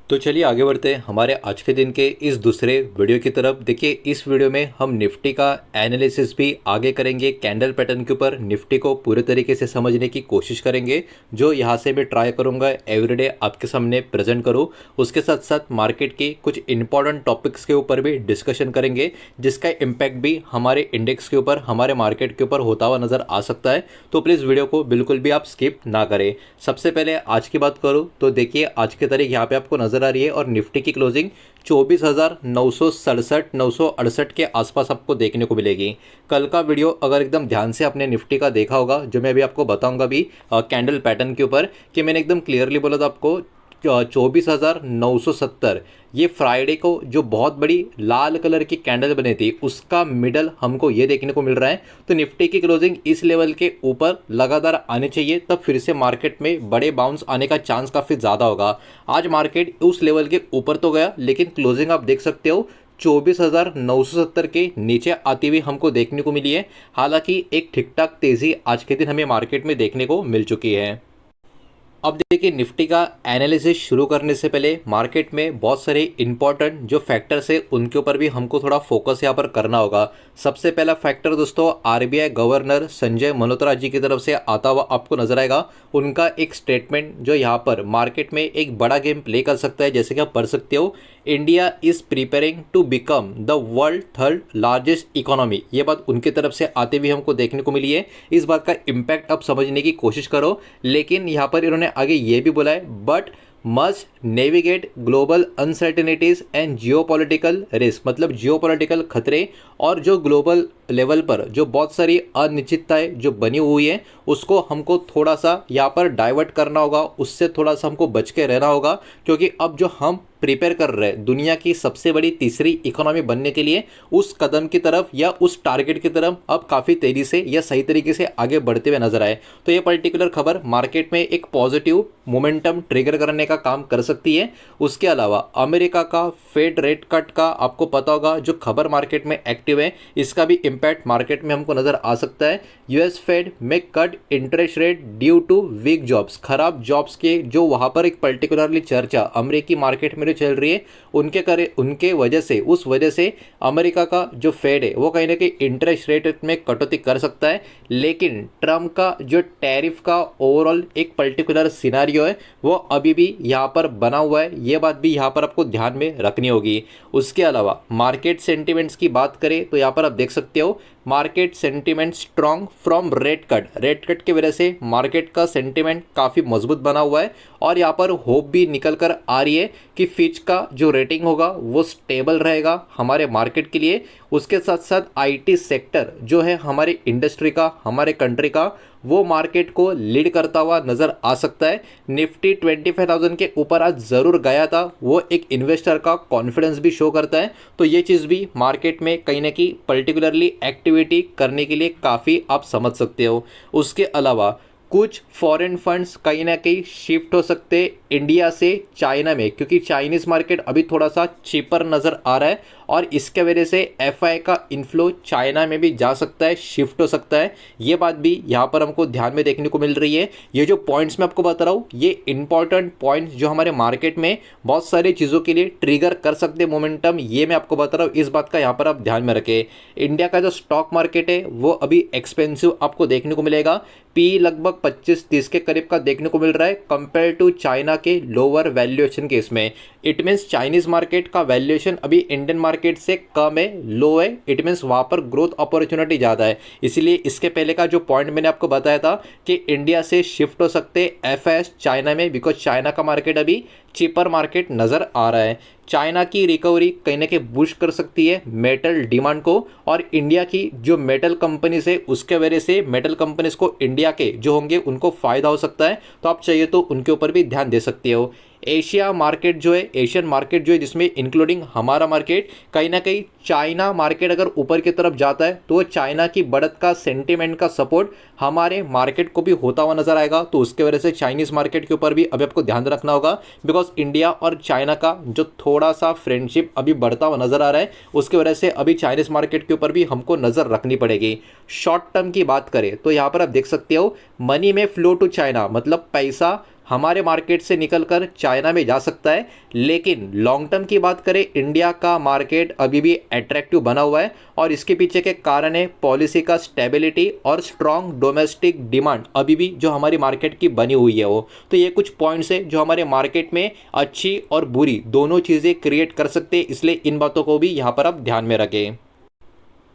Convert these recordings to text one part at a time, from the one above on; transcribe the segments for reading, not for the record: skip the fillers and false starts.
तो चलिए आगे बढ़ते हैं हमारे आज के दिन के इस दूसरे वीडियो की तरफ। देखिए इस वीडियो में हम निफ्टी का एनालिसिस भी आगे करेंगे। कैंडल पैटर्न के ऊपर निफ्टी को पूरे तरीके से समझने की कोशिश करेंगे, जो यहाँ से मैं ट्राई करूँगा एवरीडे आपके सामने प्रेजेंट करूँ। उसके साथ साथ मार्केट की कुछ इंपॉर्टेंट टॉपिक्स के ऊपर भी डिस्कशन करेंगे, जिसका इम्पैक्ट भी हमारे इंडेक्स के ऊपर, हमारे मार्केट के ऊपर होता हुआ नज़र आ सकता है। तो प्लीज़ वीडियो को बिल्कुल भी आप स्किप ना करें। सबसे पहले आज की बात करूँ तो देखिए आज की तारीख यहाँ पे आपको नजर आ रही है और निफ्टी की क्लोजिंग 24,967 968 के आसपास आपको देखने को मिलेगी। कल का वीडियो अगर एकदम ध्यान से आपने निफ्टी का देखा होगा, जो मैं अभी आपको बताऊंगा भी कैंडल पैटर्न के ऊपर, कि मैंने एकदम क्लियरली बोला था आपको 24,970 ये फ्राइडे को जो बहुत बड़ी लाल कलर की कैंडल बनी थी उसका मिडल हमको ये देखने को मिल रहा है। तो निफ्टी की क्लोजिंग इस लेवल के ऊपर लगातार आनी चाहिए, तब फिर से मार्केट में बड़े बाउंस आने का चांस काफ़ी ज़्यादा होगा। आज मार्केट उस लेवल के ऊपर तो गया, लेकिन क्लोजिंग आप देख सकते हो 24,970 के नीचे आती हुई हमको देखने को मिली है। हालांकि एक ठीक ठाक तेज़ी आज के दिन हमें मार्केट में देखने को मिल चुकी है। अब देखिए निफ्टी का एनालिसिस शुरू करने से पहले मार्केट में बहुत सारे इंपॉर्टेंट जो फैक्टर्स है उनके ऊपर भी हमको थोड़ा फोकस यहाँ पर करना होगा। सबसे पहला फैक्टर दोस्तों आरबीआई गवर्नर संजय मल्होत्रा जी की तरफ से आता हुआ आपको नजर आएगा। उनका एक स्टेटमेंट जो यहाँ पर मार्केट में एक बड़ा गेम प्ले कर सकता है। जैसे कि आप पढ़ सकते हो, India is preparing to become the world third largest economy. ये बात उनकी तरफ से आते हुए हमको देखने को मिली है। इस बात का इम्पैक्ट आप समझने की कोशिश करो। लेकिन यहाँ पर इन्होंने आगे ये भी बोला है, but must navigate global uncertainties and geopolitical risk, मतलब जियोपॉलिटिकल खतरे और जो ग्लोबल लेवल पर जो बहुत सारी अनिश्चितताएं जो बनी हुई है उसको हमको थोड़ा सा यहाँ पर डाइवर्ट करना होगा, उससे थोड़ा सा हमको बच के रहना होगा। क्योंकि अब जो हम प्रिपेयर कर रहे हैं दुनिया की सबसे बड़ी तीसरी इकोनॉमी बनने के लिए, उस कदम की तरफ या उस टारगेट की तरफ अब काफ़ी तेज़ी से या सही तरीके से आगे बढ़ते हुए नजर आए। तो ये पर्टिकुलर खबर मार्केट में एक पॉजिटिव मोमेंटम ट्रिगर करने का काम कर सकती है। उसके अलावा अमेरिका का फेड रेट कट का आपको पता होगा, जो खबर मार्केट में एक्टिव है, इसका भी इम्पैक्ट मार्केट में हमको नजर आ सकता है। यूएस फेड में cut interest rate due to weak jobs, खराब जॉब्स के जो वहाँ पर एक पर्टिकुलरली चर्चा अमेरिकी मार्केट में चल रही है, उनके वजह से, उस वजह से अमेरिका का जो फेड है वो कहीं ना कहीं इंटरेस्ट रेट में कटौती कर सकता है। लेकिन ट्रम्प का जो टैरिफ का ओवरऑल एक पर्टिकुलर सिनारियो है वो अभी भी यहाँ पर बना हुआ है। ये बात भी यहाँ पर आपको ध्यान में रखनी होगी। उसके अलावा मार्केट सेंटिमेंट्स की बात करें तो यहाँ पर आप देख सकते हो market sentiment strong from rate cut की वजह से मार्केट का सेंटिमेंट काफ़ी मजबूत बना हुआ है। और यहाँ पर होप भी निकल कर आ रही है कि फिच का जो रेटिंग होगा वो स्टेबल रहेगा हमारे मार्केट के लिए। उसके साथ साथ आईटी सेक्टर जो है हमारी इंडस्ट्री का, हमारे कंट्री का, वो मार्केट को लीड करता हुआ नज़र आ सकता है। निफ्टी 25,000 के ऊपर आज ज़रूर गया था, वो एक इन्वेस्टर का कॉन्फिडेंस भी शो करता है। तो ये चीज़ भी मार्केट में कहीं ना कहीं पर्टिकुलरली एक्टिविटी करने के लिए काफ़ी आप समझ सकते हो। उसके अलावा कुछ फॉरेन फंड्स कहीं ना कहीं शिफ्ट हो सकते हैं इंडिया से चाइना में, क्योंकि चाइनीज़ मार्केट अभी थोड़ा सा चीपर नज़र आ रहा है और इसके वजह से एफआई का इन्फ्लो चाइना में भी जा सकता है, शिफ्ट हो सकता है। ये बात भी यहाँ पर हमको ध्यान में देखने को मिल रही है। ये जो पॉइंट्स मैं आपको बता रहा हूँ ये इंपॉर्टेंट पॉइंट्स जो हमारे मार्केट में बहुत सारी चीज़ों के लिए ट्रिगर कर सकते हैं मोमेंटम, ये मैं आपको बता रहा हूँ। इस बात का यहाँ पर आप ध्यान में रखें। इंडिया का जो स्टॉक मार्केट है वो अभी एक्सपेंसिव आपको देखने को मिलेगा। पी लगभग 25-30 के करीब का देखने को मिल रहा है कंपेयर टू चाइना के लोअर वैल्यूएशन के इसमें। इट मीन्स चाइनीज मार्केट का वैल्यूएशन अभी इंडियन मार्केट से कम है, लो है। इट मीन्स वहाँ पर ग्रोथ अपॉर्चुनिटी ज़्यादा है। इसीलिए इसके पहले का जो पॉइंट मैंने आपको बताया था कि इंडिया से शिफ्ट हो सकते एफएस चाइना में, बिकॉज चाइना का मार्केट अभी चीपर मार्केट नज़र आ रहा है। चाइना की रिकवरी कहीं ना कहीं बूस्ट कर सकती है मेटल डिमांड को, और इंडिया की जो मेटल कंपनीज है उसके वजह से मेटल कंपनीज को इंडिया के जो होंगे उनको फ़ायदा हो सकता है। तो आप चाहिए तो उनके ऊपर भी ध्यान दे सकते हो। एशिया मार्केट जो है, एशियन मार्केट जो है, जिसमें इंक्लूडिंग हमारा मार्केट, कहीं ना कहीं चाइना मार्केट अगर ऊपर की तरफ जाता है तो चाइना की बढ़त का सेंटीमेंट का सपोर्ट हमारे मार्केट को भी होता हुआ नजर आएगा। तो उसके वजह से चाइनीज़ मार्केट के ऊपर भी अभी आपको ध्यान रखना होगा, बिकॉज इंडिया और चाइना का जो थोड़ा सा फ्रेंडशिप अभी बढ़ता हुआ नजर आ रहा है, उसकी वजह से अभी चाइनीज़ मार्केट के ऊपर भी हमको नज़र रखनी पड़ेगी। शॉर्ट टर्म की बात करें तो यहाँ पर आप देख सकते हो मनी में फ्लो टू चाइना, मतलब पैसा हमारे मार्केट से निकलकर चाइना में जा सकता है, लेकिन लॉन्ग टर्म की बात करें इंडिया का मार्केट अभी भी अट्रैक्टिव बना हुआ है और इसके पीछे के कारण है पॉलिसी का स्टेबिलिटी और स्ट्रॉन्ग डोमेस्टिक डिमांड अभी भी जो हमारी मार्केट की बनी हुई है वो। तो ये कुछ पॉइंट्स है जो हमारे मार्केट में अच्छी और बुरी दोनों चीज़ें क्रिएट कर सकते हैं, इसलिए इन बातों को भी यहाँ पर आप ध्यान में रखें।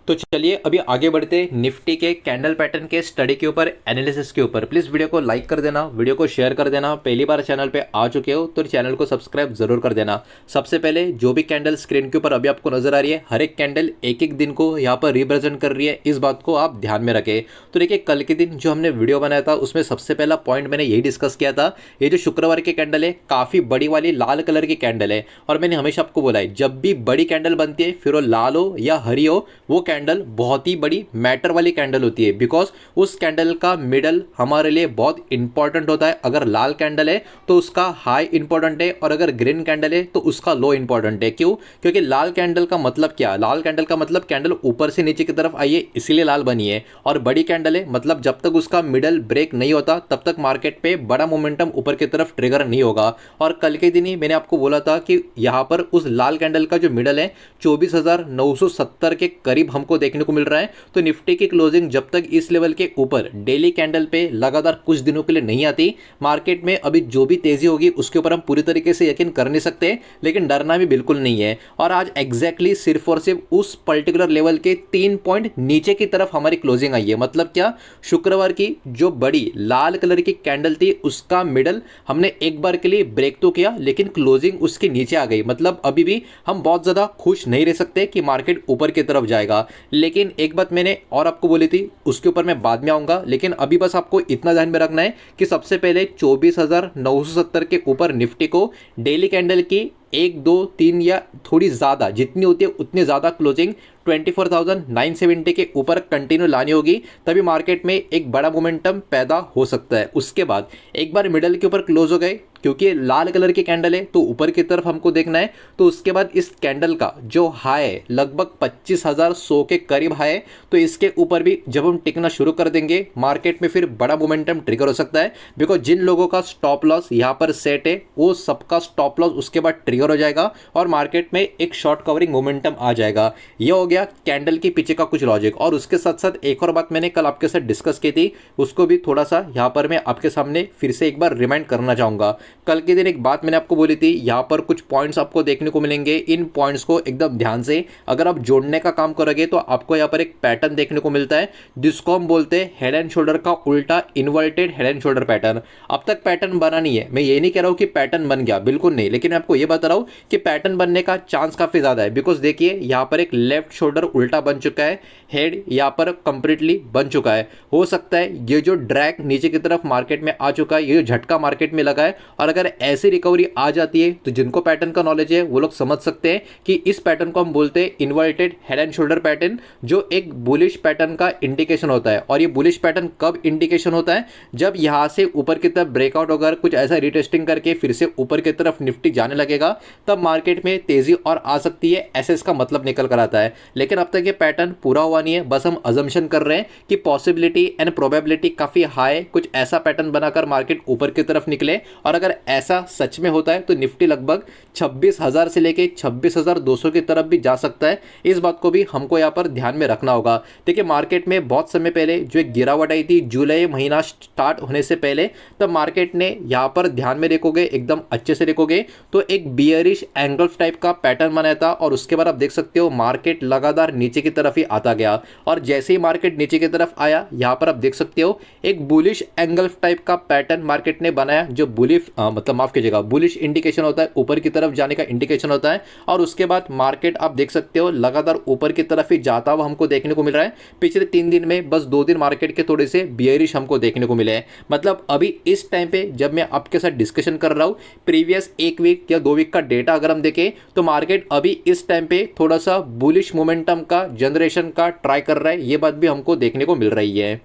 तो चलिए अभी आगे बढ़ते निफ्टी के कैंडल पैटर्न के स्टडी के ऊपर, एनालिसिस के ऊपर। प्लीज़ वीडियो को लाइक कर देना, वीडियो को शेयर कर देना। पहली बार चैनल पे आ चुके हो तो चैनल को सब्सक्राइब जरूर कर देना। सबसे पहले जो भी कैंडल स्क्रीन के ऊपर अभी आपको नजर आ रही है, हर एक कैंडल एक एक दिन को यहाँ पर रिप्रेजेंट कर रही है, इस बात को आप ध्यान में रखें। तो देखिए कल के दिन जो हमने वीडियो बनाया था उसमें सबसे पहला पॉइंट मैंने यही डिस्कस किया था, ये जो शुक्रवार की कैंडल है काफ़ी बड़ी वाली लाल कलर की कैंडल है और मैंने हमेशा आपको बोला है जब भी बड़ी कैंडल बनती है फिर वो लाल हो या हरी हो, वो कैंडल बहुत ही बड़ी मैटर वाली कैंडल होती है, बिकॉज उस कैंडल का मिडल हमारे लिए बहुत इंपॉर्टेंट होता है। अगर लाल कैंडल है तो उसका हाई इंपॉर्टेंट है और अगर ग्रीन कैंडल है तो उसका लो इंपॉर्टेंट है। क्यों? क्योंकि लाल कैंडल का मतलब क्या? लाल कैंडल का मतलब कैंडल ऊपर से नीचे की तरफ आई है इसीलिए लाल बनी है, और बड़ी कैंडल है मतलब जब तक उसका मिडल ब्रेक नहीं होता तब तक मार्केट पे बड़ा मोमेंटम ऊपर की तरफ ट्रिगर नहीं होगा। और कल के दिन ही मैंने आपको बोला था कि यहां पर उस लाल कैंडल का जो मिडल है 24,970 के करीब हमको देखने को मिल रहा है। तो निफ्टी की क्लोजिंग जब तक इस लेवल के ऊपर डेली कैंडल पे लगातार कुछ दिनों के लिए नहीं आती, मार्केट में अभी जो भी तेजी होगी उसके ऊपर हम पूरी तरीके से यकीन कर नहीं सकते, लेकिन डरना भी बिल्कुल नहीं है। और आज एग्जैक्टली सिर्फ और सिर्फ उस पर्टिकुलर लेवल के 3 पॉइंट नीचे की तरफ हमारी क्लोजिंग आई है। मतलब क्या? शुक्रवार की जो बड़ी लाल कलर की कैंडल थी उसका मिडल हमने एक बार के लिए ब्रेक तो किया, लेकिन क्लोजिंग उसके नीचे आ गई। मतलब अभी भी हम बहुत ज्यादा खुश नहीं रह सकते कि मार्केट ऊपर की तरफ जाएगा, लेकिन एक बात मैंने और आपको बोली थी उसके ऊपर मैं बाद में आऊंगा, लेकिन अभी बस आपको इतना ध्यान में रखना है कि सबसे पहले 24,970 के ऊपर निफ्टी को डेली कैंडल की 1, 2, 3 या थोड़ी ज़्यादा जितनी होती है उतनी ज़्यादा क्लोजिंग 24,970 के ऊपर कंटिन्यू लानी होगी, तभी मार्केट में एक बड़ा मोमेंटम पैदा हो सकता है। उसके बाद एक बार मिडल के ऊपर क्लोज हो गए, क्योंकि लाल कलर की कैंडल है तो ऊपर की तरफ हमको देखना है, तो उसके बाद इस कैंडल का जो हाई है लगभग 25,100 के करीब हाई है, तो इसके ऊपर भी जब हम टिकना शुरू कर देंगे मार्केट में फिर बड़ा मोमेंटम ट्रिगर हो सकता है। बिकॉज जिन लोगों का स्टॉप लॉस यहाँ पर सेट है वो सबका स्टॉप लॉस उसके बाद ट्रिगर हो जाएगा और मार्केट में एक शॉर्ट कवरिंग मोमेंटम आ जाएगा। ये हो गया कैंडल के पीछे का कुछ लॉजिक। और उसके साथ साथ एक और बात मैंने कल आपके साथ डिस्कस की थी, उसको भी थोड़ा सा यहाँ पर मैं आपके सामने फिर से एक बार रिमाइंड करना चाहूंगा। कल के दिन एक बात मैंने आपको बोली थी, यहाँ पर कुछ पॉइंट्स आपको देखने को मिलेंगे, इन पॉइंट्स को एकदम ध्यान से अगर आप जोड़ने का काम करोगे तो आपको यहाँ पर एक पैटर्न देखने को मिलता है जिसको हम बोलते हैं हेड एंड शोल्डर का उल्टा, inverted head and shoulder pattern. अब तक पैटर्न बना नहीं है, मैं ये नहीं कह रहा हूँ कि पैटर्न बन गया, बिल्कुल नहीं, लेकिन मैं आपको ये बता रहा हूँ कि पैटर्न बनने का चांस काफी ज्यादा है। बिकॉज देखिए यहाँ पर एक लेफ्ट शोल्डर उल्टा बन चुका है, हेड यहाँ पर कंप्लीटली बन चुका है। हो सकता है ये जो ड्रैग नीचे की तरफ मार्केट में आ चुका है, ये झटका मार्केट में लगा है, और अगर ऐसी रिकवरी आ जाती है तो जिनको पैटर्न का नॉलेज है वो लोग समझ सकते हैं कि इस पैटर्न को हम बोलते हैं inverted head and shoulder pattern, जो एक बुलिश पैटर्न का इंडिकेशन होता है। और ये बुलिश पैटर्न कब इंडिकेशन होता है? जब यहां से ऊपर की तरफ ब्रेकआउट होकर कुछ ऐसा रिटेस्टिंग करके फिर से ऊपर की तरफ निफ्टी जाने लगेगा, तब मार्केट में तेजी और आ सकती है, ऐसे इसका मतलब निकल कर आता है। लेकिन अब तक ये पैटर्न पूरा हुआ नहीं है, बस हम अजम्पशन कर रहे हैं कि पॉसिबिलिटी एंड प्रोबेबिलिटी काफी हाई, कुछ ऐसा पैटर्न बनाकर मार्केट ऊपर की तरफ निकले। और अगर ऐसा सच में होता है तो निफ्टी लगभग 26,000 से लेके 26,200 की तरफ भी जा सकता है। इस बात को भी हमको यहाँ पर ध्यान में रखना होगा। देखिए मार्केट में बहुत समय पहले जो एक गिरावट आई थी जुलाई महीना स्टार्ट होने से पहले, तब मार्केट ने यहाँ पर ध्यान में देखोगे, एकदम अच्छे से देखोगे तो एक बियरिश एंगल्फ टाइप का पैटर्न बनाया था, और उसके बाद आप देख सकते हो मार्केट लगातार नीचे की तरफ ही आता गया। और जैसे ही मार्केट नीचे की तरफ आया, यहाँ पर आप देख सकते हो एक बुलिश एंगल्फ टाइप का पैटर्न मार्केट ने बनाया, जो बुलिश मतलब माफ कीजिएगा बुलिश इंडिकेशन होता है, ऊपर की तरफ जाने का इंडिकेशन होता है। और उसके बाद मार्केट आप देख सकते हो लगातार ऊपर की तरफ ही जाता हुआ हमको देखने को मिल रहा है। पिछले 3 दिन में बस 2 दिन मार्केट के थोड़े से बियरिश हमको देखने को मिले हैं। मतलब अभी इस टाइम पे जब मैं आपके साथ डिस्कशन कर रहा हूँ, प्रीवियस 1 वीक या 2 वीक का डेटा अगर हम देखें तो मार्केट अभी इस टाइम पे थोड़ा सा बुलिश मोमेंटम का जनरेशन का ट्राई कर रहा है, ये बात भी हमको देखने को मिल रही है।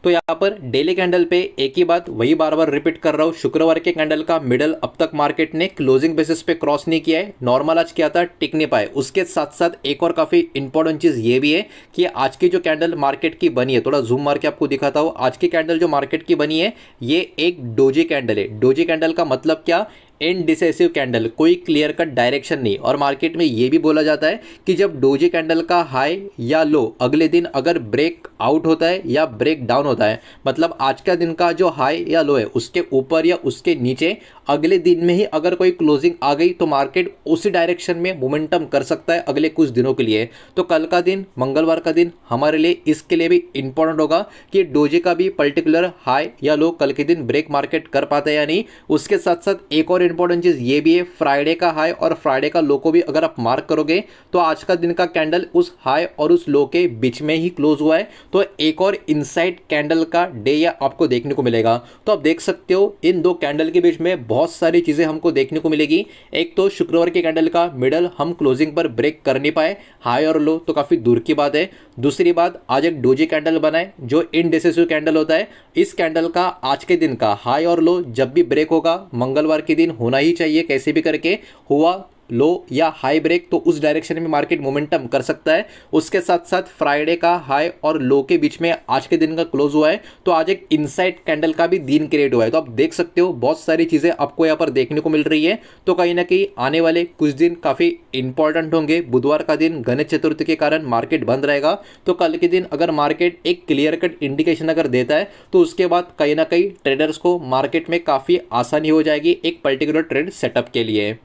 तो यहाँ पर डेली कैंडल पे एक ही बात वही बार बार रिपीट कर रहा हूँ, शुक्रवार के कैंडल का मिडल अब तक मार्केट ने क्लोजिंग बेसिस पे क्रॉस नहीं किया है, नॉर्मल आज किया था, टिक नहीं पाए। उसके साथ साथ एक और काफ़ी इंपॉर्टेंट चीज़ ये भी है कि आज की जो कैंडल मार्केट की बनी है, थोड़ा जूम मार के आपको दिखाता हूँ, आज की कैंडल जो मार्केट की बनी है ये एक डोजी कैंडल है। डोजी कैंडल का मतलब क्या, इनडिसेसिव कैंडल, कोई क्लियर कट डायरेक्शन नहीं। और मार्केट में ये भी बोला जाता है कि जब डोजी कैंडल का हाई या लो अगले दिन अगर ब्रेक आउट होता है या ब्रेक डाउन होता है, मतलब आज का दिन का जो हाई या लो है उसके ऊपर या उसके नीचे अगले दिन में ही अगर कोई क्लोजिंग आ गई तो मार्केट उसी डायरेक्शन में मोमेंटम कर सकता है अगले कुछ दिनों के लिए। तो कल का दिन, मंगलवार का दिन हमारे लिए इसके लिए भी इंपॉर्टेंट होगा कि डोजी का भी पर्टिकुलर हाई या लो कल के दिन ब्रेक मार्केट कर पाता है या नहीं। उसके साथ साथ एक और इंपॉर्टेंट चीज़ ये भी है, फ्राइडे का हाई और फ्राइडे का लो को भी अगर आप मार्क करोगे तो आज का दिन का कैंडल उस हाई और उस लो के बीच में ही क्लोज हुआ है। तो एक और इनसाइड कैंडल का डे या आपको देखने को मिलेगा। तो आप देख सकते हो इन दो कैंडल के बीच में बहुत सारी चीज़ें हमको देखने को मिलेगी। एक तो शुक्रवार के कैंडल का मिडल हम क्लोजिंग पर ब्रेक कर नहीं पाए, हाई और लो तो काफ़ी दूर की बात है। दूसरी बात, आज एक डोजी कैंडल बना है जो इनडिसेसिव कैंडल होता है। इस कैंडल का आज के दिन का हाई और लो जब भी ब्रेक होगा, मंगलवार के दिन होना ही चाहिए, कैसे भी करके हुआ लो या हाई ब्रेक तो उस डायरेक्शन में मार्केट मोमेंटम कर सकता है। उसके साथ साथ फ्राइडे का हाई और लो के बीच में आज के दिन का क्लोज हुआ है, तो आज एक इनसाइड कैंडल का भी दिन क्रिएट हुआ है। तो आप देख सकते हो बहुत सारी चीज़ें आपको यहाँ पर देखने को मिल रही है। तो कहीं ना कहीं आने वाले कुछ दिन काफ़ी इंपॉर्टेंट होंगे। बुधवार का दिन गणेश चतुर्थी के कारण मार्केट बंद रहेगा, तो कल के दिन अगर मार्केट एक क्लियर कट इंडिकेशन अगर देता है तो उसके बाद कहीं ना कहीं ट्रेडर्स को मार्केट में काफ़ी आसानी हो जाएगी एक पर्टिकुलर ट्रेड सेटअप के लिए।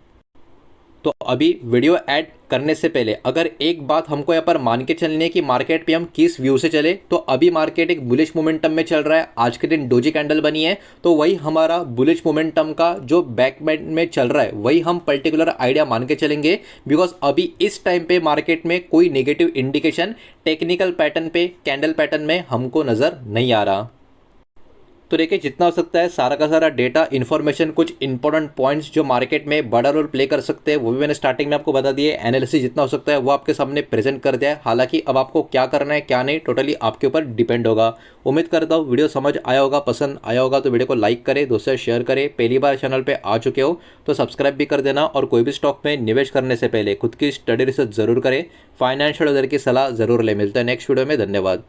तो अभी वीडियो ऐड करने से पहले अगर एक बात हमको यहाँ पर मान के चलनी है कि मार्केट पे हम किस व्यू से चले, तो अभी मार्केट एक बुलिश मोमेंटम में चल रहा है। आज के दिन डोजी कैंडल बनी है तो वही हमारा बुलिश मोमेंटम का जो बैकबैंड में चल रहा है वही हम पर्टिकुलर आइडिया मान के चलेंगे। बिकॉज अभी इस टाइम पे मार्केट में कोई नेगेटिव इंडिकेशन टेक्निकल पैटर्न पे, कैंडल पैटर्न में हमको नज़र नहीं आ रहा। तो देखिए जितना हो सकता है सारा का सारा डेटा, इन्फॉर्मेशन, कुछ इंपॉर्टेंट पॉइंट्स जो मार्केट में बड़ा रोल प्ले कर सकते हैं वो भी मैंने स्टार्टिंग में आपको बता दिए। एनालिसिस जितना हो सकता है वो आपके सामने प्रेजेंट कर दिया है। हालांकि अब आपको क्या करना है क्या नहीं टोटली आपके ऊपर डिपेंड होगा। उम्मीद करता हूँ वीडियो समझ आया होगा, पसंद आया होगा तो वीडियो को लाइक करें, दोस्तों शेयर करें। पहली बार चैनल पर आ चुके हो तो सब्सक्राइब भी कर देना। और कोई भी स्टॉक में निवेश करने से पहले खुद की स्टडी रिसर्च जरूर करें, फाइनेंशियल उधर की सलाह जरूर ले। मिलता है नेक्स्ट वीडियो में, धन्यवाद।